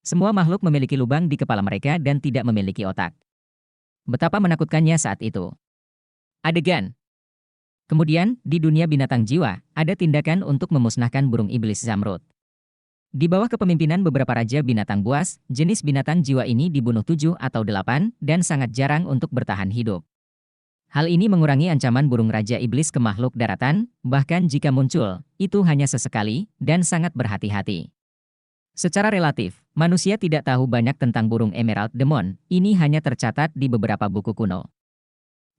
Semua makhluk memiliki lubang di kepala mereka dan tidak memiliki otak. Betapa menakutkannya saat itu. Adegan. Kemudian, di dunia binatang jiwa, ada tindakan untuk memusnahkan burung iblis zamrud. Di bawah kepemimpinan beberapa raja binatang buas, jenis binatang jiwa ini dibunuh 7 atau 8, dan sangat jarang untuk bertahan hidup. Hal ini mengurangi ancaman burung raja iblis ke makhluk daratan, bahkan jika muncul, itu hanya sesekali, dan sangat berhati-hati. Secara relatif, manusia tidak tahu banyak tentang burung Emerald Demon, ini hanya tercatat di beberapa buku kuno.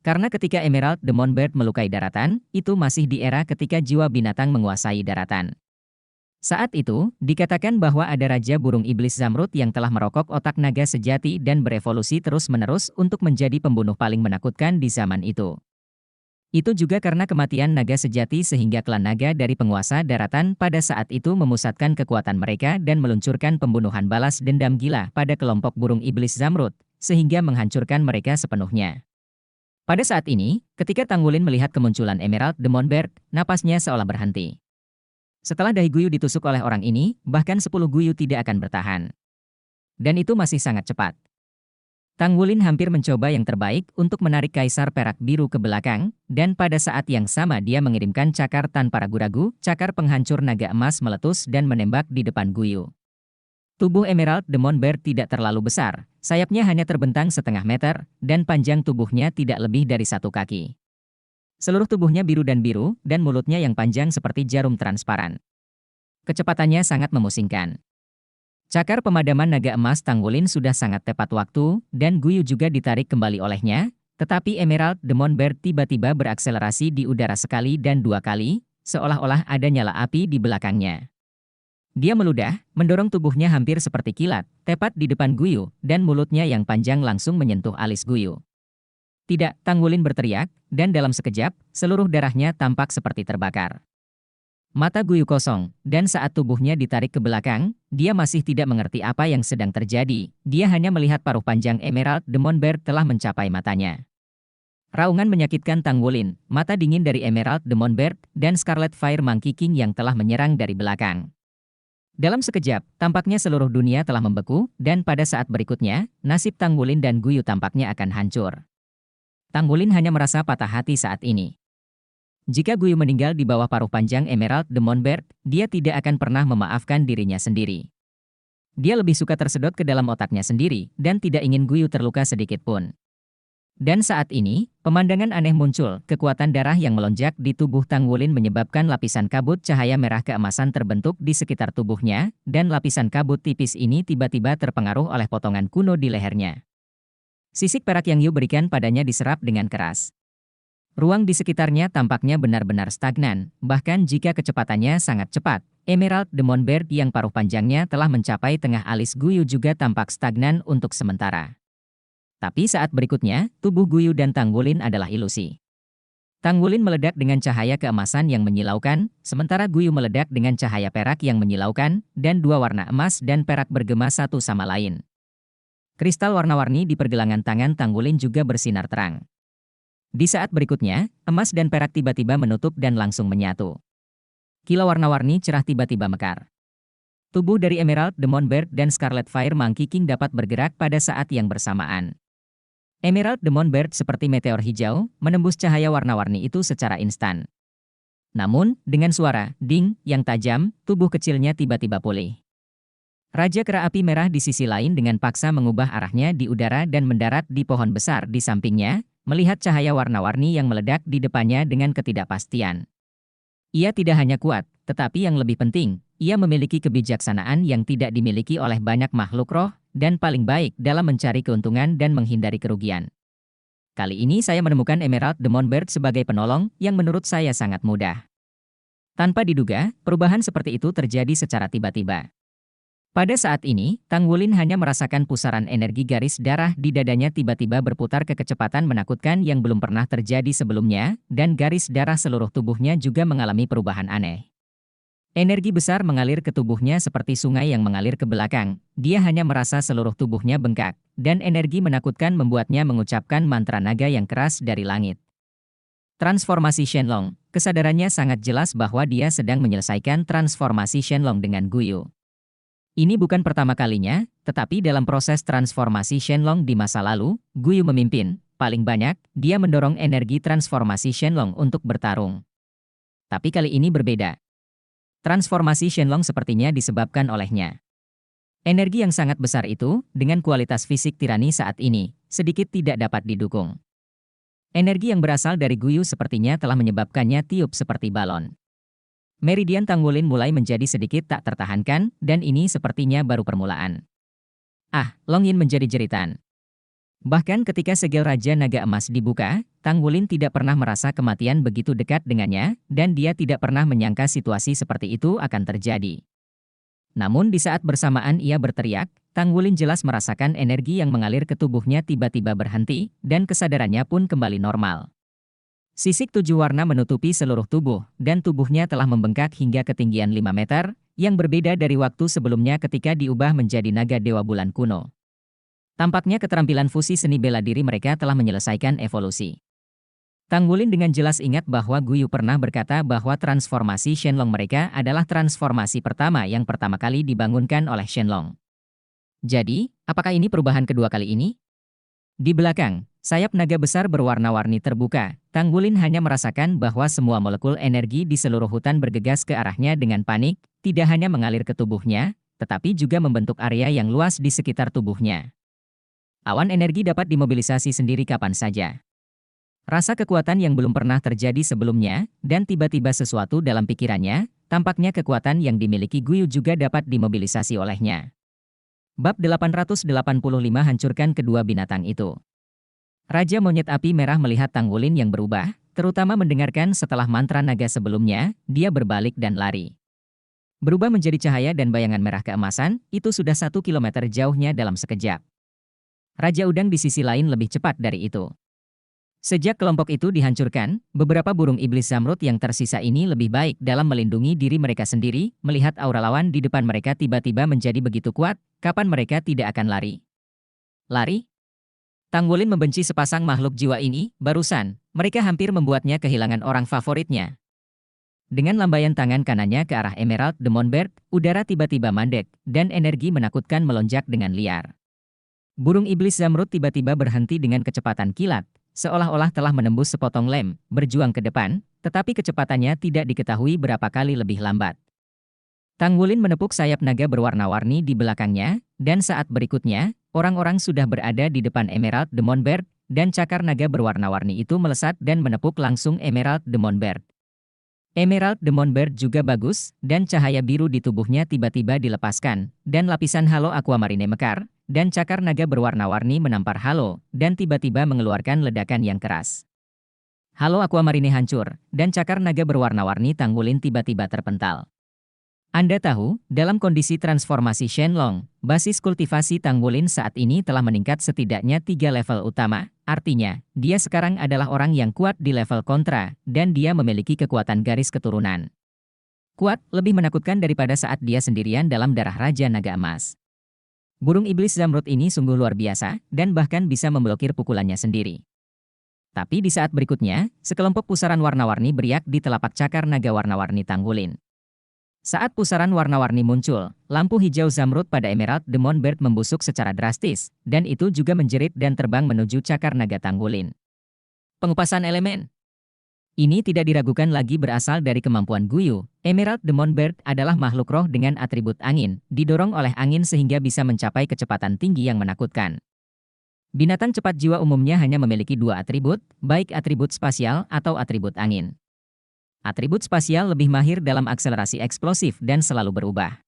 Karena ketika Emerald Demon Bird melukai daratan, itu masih di era ketika jiwa binatang menguasai daratan. Saat itu, dikatakan bahwa ada Raja Burung Iblis Zamrud yang telah merokok otak naga sejati dan berevolusi terus-menerus untuk menjadi pembunuh paling menakutkan di zaman itu. Itu juga karena kematian naga sejati sehingga klan naga dari penguasa daratan pada saat itu memusatkan kekuatan mereka dan meluncurkan pembunuhan balas dendam gila pada kelompok burung iblis Zamrud, sehingga menghancurkan mereka sepenuhnya. Pada saat ini, ketika Tang Wulin melihat kemunculan Emerald Demon Bird, napasnya seolah berhenti. Setelah dahi Guyu ditusuk oleh orang ini, bahkan 10 Guyu tidak akan bertahan. Dan itu masih sangat cepat. Tang Wulin hampir mencoba yang terbaik untuk menarik Kaisar Perak Biru ke belakang, dan pada saat yang sama dia mengirimkan cakar tanpa ragu-ragu, cakar penghancur naga emas meletus dan menembak di depan Guyu. Tubuh Emerald Demon Bird tidak terlalu besar, sayapnya hanya terbentang setengah meter, dan panjang tubuhnya tidak lebih dari 1 kaki. Seluruh tubuhnya biru, dan mulutnya yang panjang seperti jarum transparan. Kecepatannya sangat memusingkan. Cakar pemadaman naga emas Tang Wulin sudah sangat tepat waktu, dan Guyu juga ditarik kembali olehnya, Tetapi Emerald Demon Bird tiba-tiba berakselerasi di udara sekali dan dua kali, seolah-olah ada nyala api di belakangnya. Dia meludah, mendorong tubuhnya hampir seperti kilat, tepat di depan Guyu, dan mulutnya yang panjang langsung menyentuh alis Guyu. Tidak, Tang Wulin berteriak, dan dalam sekejap, seluruh darahnya tampak seperti terbakar. Mata Guyu kosong, dan saat tubuhnya ditarik ke belakang, dia masih tidak mengerti apa yang sedang terjadi. Dia hanya melihat paruh panjang Emerald Demon Bird telah mencapai matanya. Raungan menyakitkan Tang Wulin, mata dingin dari Emerald Demon Bird, dan Scarlet Fire Monkey King yang telah menyerang dari belakang. Dalam sekejap, tampaknya seluruh dunia telah membeku, dan pada saat berikutnya, nasib Tang Wulin dan Guyu tampaknya akan hancur. Tang Wulin hanya merasa patah hati saat ini. Jika Guyu meninggal di bawah paruh panjang Emerald Demon Bird, dia tidak akan pernah memaafkan dirinya sendiri. Dia lebih suka tersedot ke dalam otaknya sendiri, dan tidak ingin Guyu terluka sedikit pun. Dan saat ini, pemandangan aneh muncul, kekuatan darah yang melonjak di tubuh Tang Wulin menyebabkan lapisan kabut cahaya merah keemasan terbentuk di sekitar tubuhnya, dan lapisan kabut tipis ini tiba-tiba terpengaruh oleh potongan kuno di lehernya. Sisik perak yang Yu berikan padanya diserap dengan keras. Ruang di sekitarnya tampaknya benar-benar stagnan, bahkan jika kecepatannya sangat cepat. Emerald Demon Bird yang paruh panjangnya telah mencapai tengah alis Guyu juga tampak stagnan untuk sementara. Tapi saat berikutnya, tubuh Guyu dan Tang Wulin adalah ilusi. Tang Wulin meledak dengan cahaya keemasan yang menyilaukan, sementara Guyu meledak dengan cahaya perak yang menyilaukan, dan dua warna emas dan perak bergema satu sama lain. Kristal warna-warni di pergelangan tangan Tang Wulin juga bersinar terang. Di saat berikutnya, emas dan perak tiba-tiba menutup dan langsung menyatu. Kilau warna-warni cerah tiba-tiba mekar. Tubuh dari Emerald Demon Bird dan Scarlet Fire Monkey King dapat bergerak pada saat yang bersamaan. Emerald Demon Bird seperti meteor hijau, menembus cahaya warna-warni itu secara instan. Namun, dengan suara ding yang tajam, tubuh kecilnya tiba-tiba pulih. Raja Kera Api Merah di sisi lain dengan paksa mengubah arahnya di udara dan mendarat di pohon besar di sampingnya, melihat cahaya warna-warni yang meledak di depannya dengan ketidakpastian. Ia tidak hanya kuat, tetapi yang lebih penting, ia memiliki kebijaksanaan yang tidak dimiliki oleh banyak makhluk roh, dan paling baik dalam mencari keuntungan dan menghindari kerugian. Kali ini saya menemukan Emerald Demon Bird sebagai penolong yang menurut saya sangat mudah. Tanpa diduga, perubahan seperti itu terjadi secara tiba-tiba. Pada saat ini, Tang Wulin hanya merasakan pusaran energi garis darah di dadanya tiba-tiba berputar ke kecepatan menakutkan yang belum pernah terjadi sebelumnya, dan garis darah seluruh tubuhnya juga mengalami perubahan aneh. Energi besar mengalir ke tubuhnya seperti sungai yang mengalir ke belakang. Dia hanya merasa seluruh tubuhnya bengkak, dan energi menakutkan membuatnya mengucapkan mantra naga yang keras dari langit. Transformasi Shenlong. Kesadarannya sangat jelas bahwa dia sedang menyelesaikan transformasi Shenlong dengan Guyu. Ini bukan pertama kalinya, tetapi dalam proses transformasi Shenlong di masa lalu, Guyu memimpin. Paling banyak, dia mendorong energi transformasi Shenlong untuk bertarung. Tapi kali ini berbeda. Transformasi Shenlong sepertinya disebabkan olehnya. Energi yang sangat besar itu, dengan kualitas fisik tirani saat ini, sedikit tidak dapat didukung. Energi yang berasal dari Guyu sepertinya telah menyebabkannya tiup seperti balon. Meridian Tang Wulin mulai menjadi sedikit tak tertahankan, dan ini sepertinya baru permulaan. Ah, Long Yin menjadi jeritan. Bahkan ketika segel Raja Naga Emas dibuka, Tang Wulin tidak pernah merasa kematian begitu dekat dengannya, dan dia tidak pernah menyangka situasi seperti itu akan terjadi. Namun di saat bersamaan ia berteriak, Tang Wulin jelas merasakan energi yang mengalir ke tubuhnya tiba-tiba berhenti, dan kesadarannya pun kembali normal. Sisik 7 warna menutupi seluruh tubuh, dan tubuhnya telah membengkak hingga ketinggian 5 meter, yang berbeda dari waktu sebelumnya ketika diubah menjadi naga Dewa Bulan kuno. Tampaknya keterampilan fusi seni bela diri mereka telah menyelesaikan evolusi. Tang Wulin dengan jelas ingat bahwa Guyu pernah berkata bahwa transformasi Shenlong mereka adalah transformasi pertama yang pertama kali dibangunkan oleh Shenlong. Jadi, apakah ini perubahan kedua kali ini? Di belakang, sayap naga besar berwarna-warni terbuka. Tang Wulin hanya merasakan bahwa semua molekul energi di seluruh hutan bergegas ke arahnya dengan panik, tidak hanya mengalir ke tubuhnya, tetapi juga membentuk area yang luas di sekitar tubuhnya. Awan energi dapat dimobilisasi sendiri kapan saja. Rasa kekuatan yang belum pernah terjadi sebelumnya, dan tiba-tiba sesuatu dalam pikirannya, tampaknya kekuatan yang dimiliki Guyu juga dapat dimobilisasi olehnya. Bab 885 hancurkan kedua binatang itu. Raja Monyet Api Merah melihat Tanggulin yang berubah, terutama mendengarkan setelah mantra naga sebelumnya, dia berbalik dan lari. Berubah menjadi cahaya dan bayangan merah keemasan, itu sudah 1 kilometer jauhnya dalam sekejap. Raja Udang di sisi lain lebih cepat dari itu. Sejak kelompok itu dihancurkan, beberapa burung iblis zamrud yang tersisa ini lebih baik dalam melindungi diri mereka sendiri, melihat aura lawan di depan mereka tiba-tiba menjadi begitu kuat, kapan mereka tidak akan lari? Lari? Tanggulin membenci sepasang makhluk jiwa ini, barusan, mereka hampir membuatnya kehilangan orang favoritnya. Dengan lambaian tangan kanannya ke arah Emerald Demon Bird, udara tiba-tiba mandek, dan energi menakutkan melonjak dengan liar. Burung iblis zamrud tiba-tiba berhenti dengan kecepatan kilat, seolah-olah telah menembus sepotong lem, berjuang ke depan, tetapi kecepatannya tidak diketahui berapa kali lebih lambat. Tanggulin menepuk sayap naga berwarna-warni di belakangnya, dan saat berikutnya, orang-orang sudah berada di depan Emerald Demon Bird, dan cakar naga berwarna-warni itu melesat dan menepuk langsung Emerald Demon Bird. Emerald Demon Bird juga bagus, dan cahaya biru di tubuhnya tiba-tiba dilepaskan, dan lapisan halo aquamarine mekar, dan cakar naga berwarna-warni menampar halo, dan tiba-tiba mengeluarkan ledakan yang keras. Halo aquamarine hancur, dan cakar naga berwarna-warni Tanggulin tiba-tiba terpental. Anda tahu, dalam kondisi transformasi Shenlong, basis kultivasi Tanggulin saat ini telah meningkat setidaknya 3 level utama, artinya, dia sekarang adalah orang yang kuat di level kontra, dan dia memiliki kekuatan garis keturunan. Kuat, lebih menakutkan daripada saat dia sendirian dalam darah Raja Naga Emas. Burung iblis zamrud ini sungguh luar biasa, dan bahkan bisa memblokir pukulannya sendiri. Tapi di saat berikutnya, sekelompok pusaran warna-warni beriak di telapak cakar naga warna-warni Tanggulin. Saat pusaran warna-warni muncul, lampu hijau zamrud pada Emerald Demon Bird membusuk secara drastis, dan itu juga menjerit dan terbang menuju cakar naga Tanggulin. Pengupasan elemen. Ini tidak diragukan lagi berasal dari kemampuan Guyu. Emerald Demon Bird adalah makhluk roh dengan atribut angin, didorong oleh angin sehingga bisa mencapai kecepatan tinggi yang menakutkan. Binatang cepat jiwa umumnya hanya memiliki 2 atribut, baik atribut spasial atau atribut angin. Atribut spasial lebih mahir dalam akselerasi eksplosif dan selalu berubah.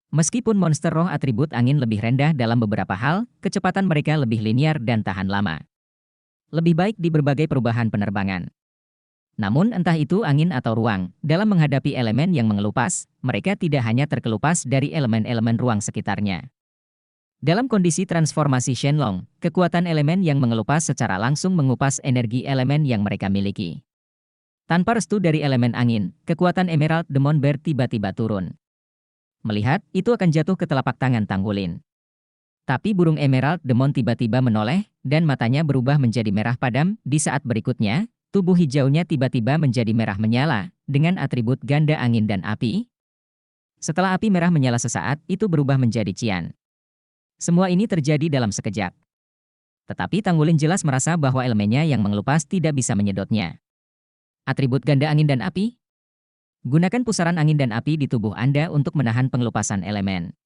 Meskipun monster roh atribut angin lebih rendah dalam beberapa hal, kecepatan mereka lebih linear dan tahan lama. Lebih baik di berbagai perubahan penerbangan. Namun entah itu angin atau ruang, dalam menghadapi elemen yang mengelupas, mereka tidak hanya terkelupas dari elemen-elemen ruang sekitarnya. Dalam kondisi transformasi Shenlong, kekuatan elemen yang mengelupas secara langsung mengupas energi elemen yang mereka miliki. Tanpa restu dari elemen angin, kekuatan Emerald Demon Bird tiba-tiba turun. Melihat, itu akan jatuh ke telapak tangan Tanggulin. Tapi burung Emerald Demon tiba-tiba menoleh, dan matanya berubah menjadi merah padam, di saat berikutnya, tubuh hijaunya tiba-tiba menjadi merah menyala, dengan atribut ganda angin dan api. Setelah api merah menyala sesaat, itu berubah menjadi cian. Semua ini terjadi dalam sekejap. Tetapi Tanggulin jelas merasa bahwa elemennya yang mengelupas tidak bisa menyedotnya. Atribut ganda angin dan api? Gunakan pusaran angin dan api di tubuh Anda untuk menahan pengelupasan elemen.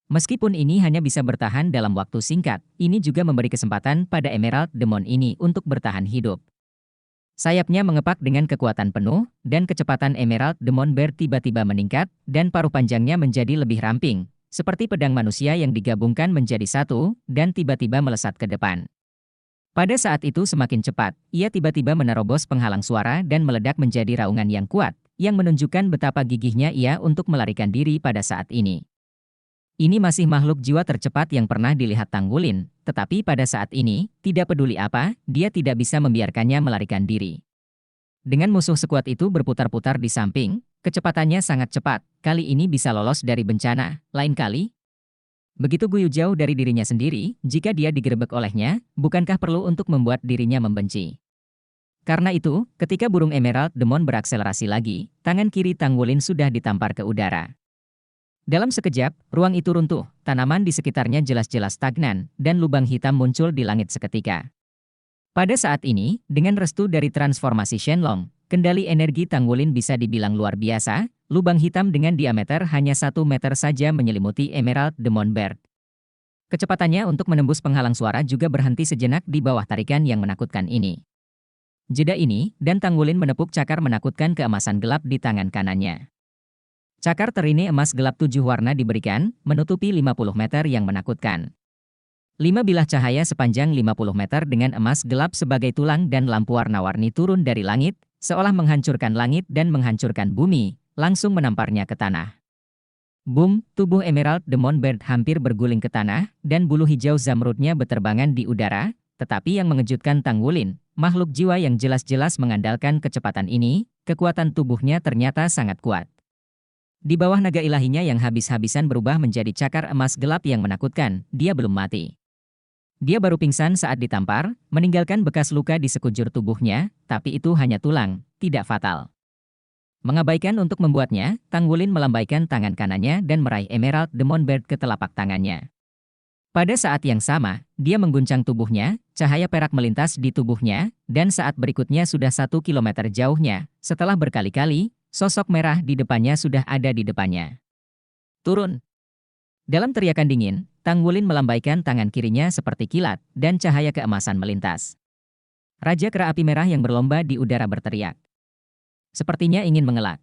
Meskipun ini hanya bisa bertahan dalam waktu singkat, ini juga memberi kesempatan pada Emerald Demon ini untuk bertahan hidup. Sayapnya mengepak dengan kekuatan penuh, dan kecepatan Emerald Demon Bird tiba-tiba meningkat, dan paruh panjangnya menjadi lebih ramping, seperti pedang manusia yang digabungkan menjadi satu, dan tiba-tiba melesat ke depan. Pada saat itu semakin cepat, ia tiba-tiba menerobos penghalang suara dan meledak menjadi raungan yang kuat, yang menunjukkan betapa gigihnya ia untuk melarikan diri pada saat ini. Ini masih makhluk jiwa tercepat yang pernah dilihat Tanggulin, tetapi pada saat ini, tidak peduli apa, dia tidak bisa membiarkannya melarikan diri. Dengan musuh sekuat itu berputar-putar di samping, kecepatannya sangat cepat, kali ini bisa lolos dari bencana, lain kali. Begitu Guyu jauh dari dirinya sendiri, jika dia digerebek olehnya, bukankah perlu untuk membuat dirinya membenci? Karena itu, ketika burung Emerald Demon berakselerasi lagi, tangan kiri Tanggulin sudah ditampar ke udara. Dalam sekejap, ruang itu runtuh, tanaman di sekitarnya jelas-jelas stagnan, dan lubang hitam muncul di langit seketika. Pada saat ini, dengan restu dari transformasi Shenlong, kendali energi Tanggulin bisa dibilang luar biasa, lubang hitam dengan diameter hanya 1 meter saja menyelimuti Emerald Demon Bird. Kecepatannya untuk menembus penghalang suara juga berhenti sejenak di bawah tarikan yang menakutkan ini. Jeda ini, dan Tanggulin menepuk cakar menakutkan keemasan gelap di tangan kanannya. Cakar terini emas gelap 7 warna diberikan, menutupi 50 meter yang menakutkan. 5 bilah cahaya sepanjang 50 meter dengan emas gelap sebagai tulang dan lampu warna-warni turun dari langit, seolah menghancurkan langit dan menghancurkan bumi, langsung menamparnya ke tanah. Boom, tubuh Emerald Demon Bird hampir berguling ke tanah, dan bulu hijau zamrudnya beterbangan di udara, tetapi yang mengejutkan Tang Wulin, makhluk jiwa yang jelas-jelas mengandalkan kecepatan ini, kekuatan tubuhnya ternyata sangat kuat. Di bawah naga ilahinya yang habis-habisan berubah menjadi cakar emas gelap yang menakutkan, dia belum mati. Dia baru pingsan saat ditampar, meninggalkan bekas luka di sekujur tubuhnya, tapi itu hanya tulang, tidak fatal. Mengabaikan untuk membuatnya, Tang Wulin melambaikan tangan kanannya dan meraih Emerald Demon Bird ke telapak tangannya. Pada saat yang sama, dia mengguncang tubuhnya, cahaya perak melintas di tubuhnya, dan saat berikutnya sudah 1 kilometer jauhnya, setelah berkali-kali, sosok merah di depannya sudah ada di depannya. Turun! Dalam teriakan dingin, Tang Wulin melambaikan tangan kirinya seperti kilat, dan cahaya keemasan melintas. Raja Kera Api Merah yang berlomba di udara berteriak. Sepertinya ingin mengelak.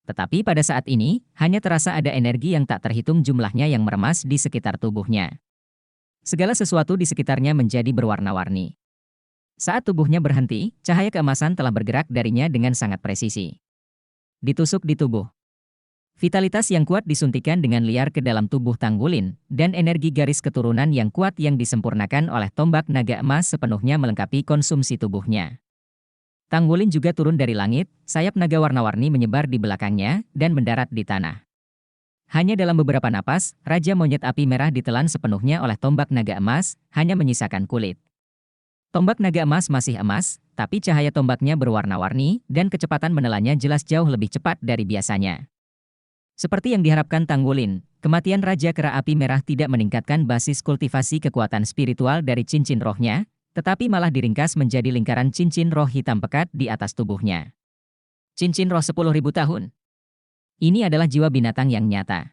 Tetapi pada saat ini, hanya terasa ada energi yang tak terhitung jumlahnya yang meremas di sekitar tubuhnya. Segala sesuatu di sekitarnya menjadi berwarna-warni. Saat tubuhnya berhenti, cahaya keemasan telah bergerak darinya dengan sangat presisi. Ditusuk di tubuh. Vitalitas yang kuat disuntikan dengan liar ke dalam tubuh Tang Wulin, dan energi garis keturunan yang kuat yang disempurnakan oleh tombak naga emas sepenuhnya melengkapi konsumsi tubuhnya. Tang Wulin juga turun dari langit, sayap naga warna-warni menyebar di belakangnya, dan mendarat di tanah. Hanya dalam beberapa napas, Raja Monyet Api Merah ditelan sepenuhnya oleh tombak naga emas, hanya menyisakan kulit. Tombak naga emas masih emas, tapi cahaya tombaknya berwarna-warni, dan kecepatan menelannya jelas jauh lebih cepat dari biasanya. Seperti yang diharapkan Tang Wulin, kematian Raja Kera Api Merah tidak meningkatkan basis kultivasi kekuatan spiritual dari cincin rohnya, tetapi malah diringkas menjadi lingkaran cincin roh hitam pekat di atas tubuhnya. Cincin roh 10.000 tahun. Ini adalah jiwa binatang yang nyata.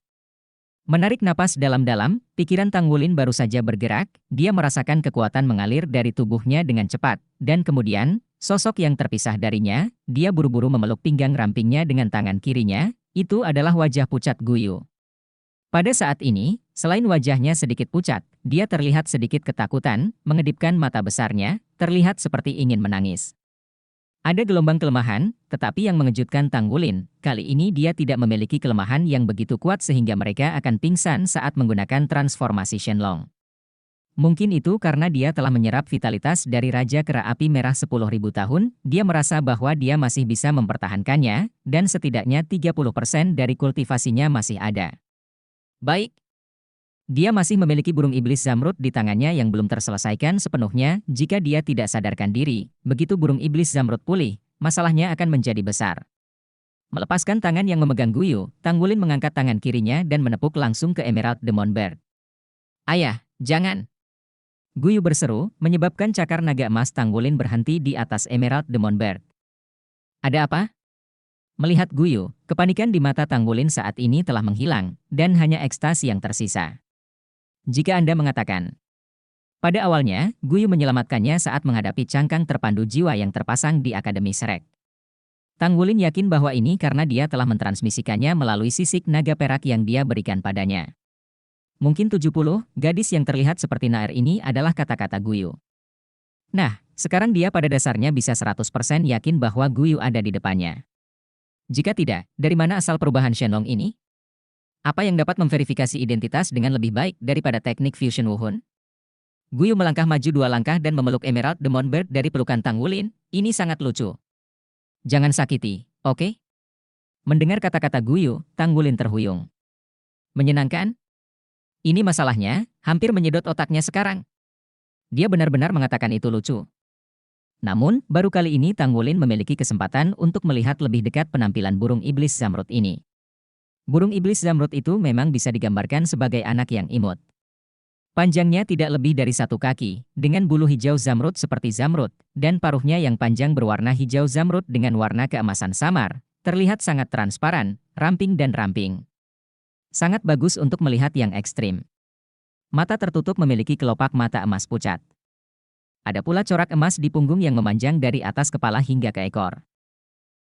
Menarik napas dalam-dalam, pikiran Tang Wulin baru saja bergerak, dia merasakan kekuatan mengalir dari tubuhnya dengan cepat, dan kemudian, sosok yang terpisah darinya, dia buru-buru memeluk pinggang rampingnya dengan tangan kirinya, itu adalah wajah pucat Guyu. Pada saat ini, selain wajahnya sedikit pucat, dia terlihat sedikit ketakutan, mengedipkan mata besarnya, terlihat seperti ingin menangis. Ada gelombang kelemahan, tetapi yang mengejutkan Tang Wulin, kali ini dia tidak memiliki kelemahan yang begitu kuat sehingga mereka akan pingsan saat menggunakan transformasi Shenlong. Mungkin itu karena dia telah menyerap vitalitas dari Raja Kera Api Merah 10.000 tahun, dia merasa bahwa dia masih bisa mempertahankannya, dan setidaknya 30% dari kultivasinya masih ada. Baik. Dia masih memiliki burung iblis zamrud di tangannya yang belum terselesaikan sepenuhnya, jika dia tidak sadarkan diri, begitu burung iblis zamrud pulih, masalahnya akan menjadi besar. Melepaskan tangan yang memegang Guyu, Tang Wulin mengangkat tangan kirinya dan menepuk langsung ke Emerald Demon Bird. Ayah, jangan! Guyu berseru, menyebabkan cakar naga emas Tang Wulin berhenti di atas Emerald Demon Bird. Ada apa? Melihat Guyu, kepanikan di mata Tang Wulin saat ini telah menghilang, dan hanya ekstasi yang tersisa. Jika Anda mengatakan, pada awalnya, Guyu menyelamatkannya saat menghadapi cangkang terpandu jiwa yang terpasang di Akademi Shrek. Tang Wulin yakin bahwa ini karena dia telah mentransmisikannya melalui sisik naga perak yang dia berikan padanya. Mungkin 70, gadis yang terlihat seperti Naer ini adalah kata-kata Guyu. Nah, sekarang dia pada dasarnya bisa 100% yakin bahwa Guyu ada di depannya. Jika tidak, dari mana asal perubahan Shenlong ini? Apa yang dapat memverifikasi identitas dengan lebih baik daripada teknik Fusion Wuhun? Guyu melangkah maju 2 langkah dan memeluk Emerald Demon Bird dari pelukan Tang Wulin, ini sangat lucu. Jangan sakiti, oke? Mendengar kata-kata Guyu, Tang Wulin terhuyung. Menyenangkan? Ini masalahnya, hampir menyedot otaknya sekarang. Dia benar-benar mengatakan itu lucu. Namun, baru kali ini Tang Wulin memiliki kesempatan untuk melihat lebih dekat penampilan burung iblis zamrud ini. Burung iblis zamrud itu memang bisa digambarkan sebagai anak yang imut. Panjangnya tidak lebih dari 1 kaki, dengan bulu hijau zamrud seperti zamrud, dan paruhnya yang panjang berwarna hijau zamrud dengan warna keemasan samar, terlihat sangat transparan, ramping dan ramping. Sangat bagus untuk melihat yang ekstrim. Mata tertutup memiliki kelopak mata emas pucat. Ada pula corak emas di punggung yang memanjang dari atas kepala hingga ke ekor.